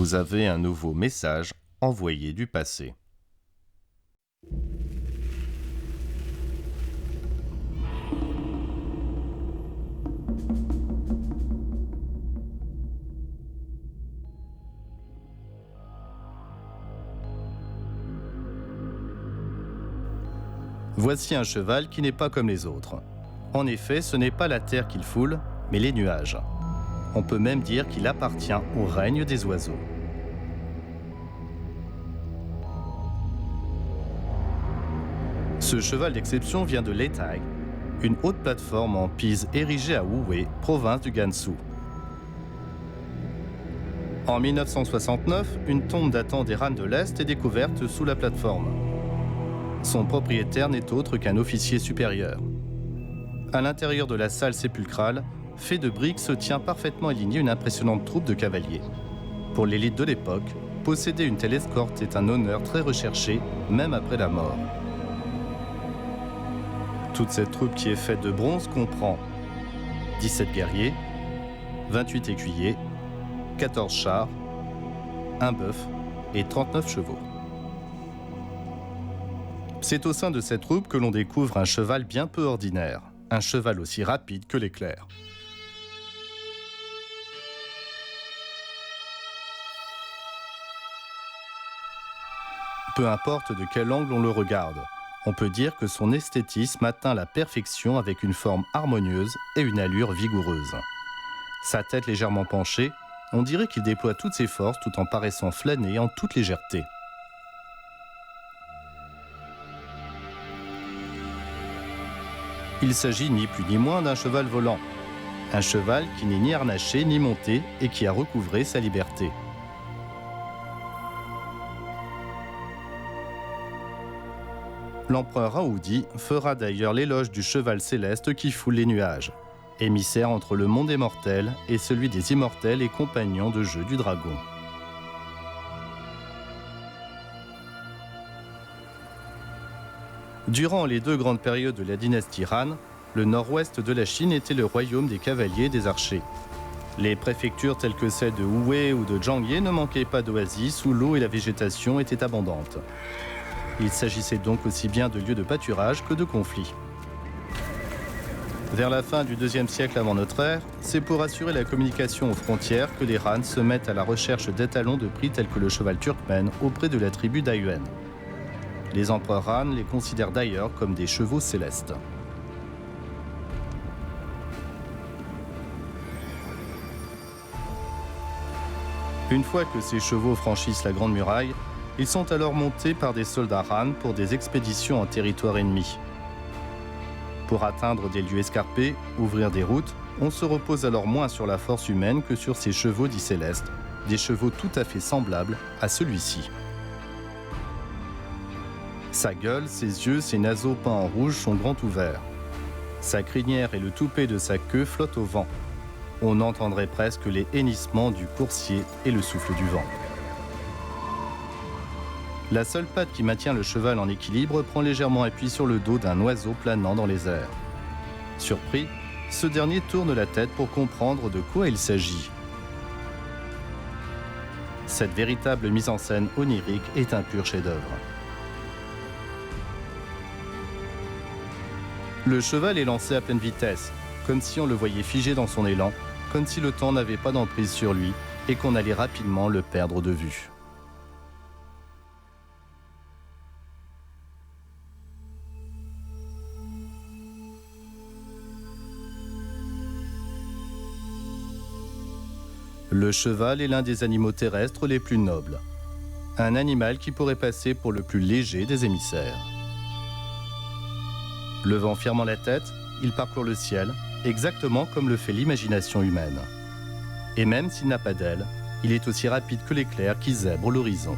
Vous avez un nouveau message envoyé du passé. Voici un cheval qui n'est pas comme les autres. En effet, ce n'est pas la terre qu'il foule, mais les nuages. On peut même dire qu'il appartient au règne des oiseaux. Ce cheval d'exception vient de Letai, une haute plateforme en pise érigée à Wuwei, province du Gansu. En 1969, une tombe datant des Han de l'Est est découverte sous la plateforme. Son propriétaire n'est autre qu'un officier supérieur. À l'intérieur de la salle sépulcrale, fait de briques, se tient parfaitement alignée une impressionnante troupe de cavaliers. Pour l'élite de l'époque, posséder une telle escorte est un honneur très recherché, même après la mort. Toute cette troupe qui est faite de bronze comprend 17 guerriers, 28 écuyers, 14 chars, un bœuf et 39 chevaux. C'est au sein de cette troupe que l'on découvre un cheval bien peu ordinaire, un cheval aussi rapide que l'éclair. Peu importe de quel angle on le regarde, on peut dire que son esthétisme atteint la perfection avec une forme harmonieuse et une allure vigoureuse. Sa tête légèrement penchée, on dirait qu'il déploie toutes ses forces tout en paraissant flâner en toute légèreté. Il s'agit ni plus ni moins d'un cheval volant. Un cheval qui n'est ni harnaché ni monté et qui a recouvré sa liberté. L'empereur Aoudi fera d'ailleurs l'éloge du cheval céleste qui foule les nuages, émissaire entre le monde des mortels et celui des immortels et compagnon de jeu du dragon. Durant les deux grandes périodes de la dynastie Han, le nord-ouest de la Chine était le royaume des cavaliers et des archers. Les préfectures telles que celles de Wuwei ou de Zhangye ne manquaient pas d'oasis où l'eau et la végétation étaient abondantes. Il s'agissait donc aussi bien de lieux de pâturage que de conflits. Vers la fin du IIe siècle avant notre ère, c'est pour assurer la communication aux frontières que les Han se mettent à la recherche d'étalons de prix tels que le cheval turkmène auprès de la tribu d'Ayuan. Les empereurs Han les considèrent d'ailleurs comme des chevaux célestes. Une fois que ces chevaux franchissent la Grande Muraille, ils sont alors montés par des soldats Han pour des expéditions en territoire ennemi. Pour atteindre des lieux escarpés, ouvrir des routes, on se repose alors moins sur la force humaine que sur ces chevaux dits célestes, des chevaux tout à fait semblables à celui-ci. Sa gueule, ses yeux, ses naseaux peints en rouge sont grands ouverts. Sa crinière et le toupet de sa queue flottent au vent. On entendrait presque les hennissements du coursier et le souffle du vent. La seule patte qui maintient le cheval en équilibre prend légèrement appui sur le dos d'un oiseau planant dans les airs. Surpris, ce dernier tourne la tête pour comprendre de quoi il s'agit. Cette véritable mise en scène onirique est un pur chef-d'œuvre. Le cheval est lancé à pleine vitesse, comme si on le voyait figé dans son élan, comme si le temps n'avait pas d'emprise sur lui et qu'on allait rapidement le perdre de vue. Le cheval est l'un des animaux terrestres les plus nobles. Un animal qui pourrait passer pour le plus léger des émissaires. Levant fièrement la tête, il parcourt le ciel, exactement comme le fait l'imagination humaine. Et même s'il n'a pas d'aile, il est aussi rapide que l'éclair qui zèbre l'horizon.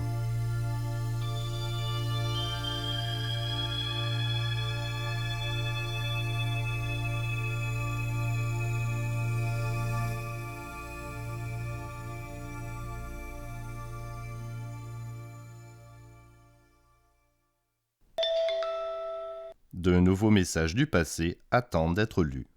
De nouveaux messages du passé attendent d'être lus.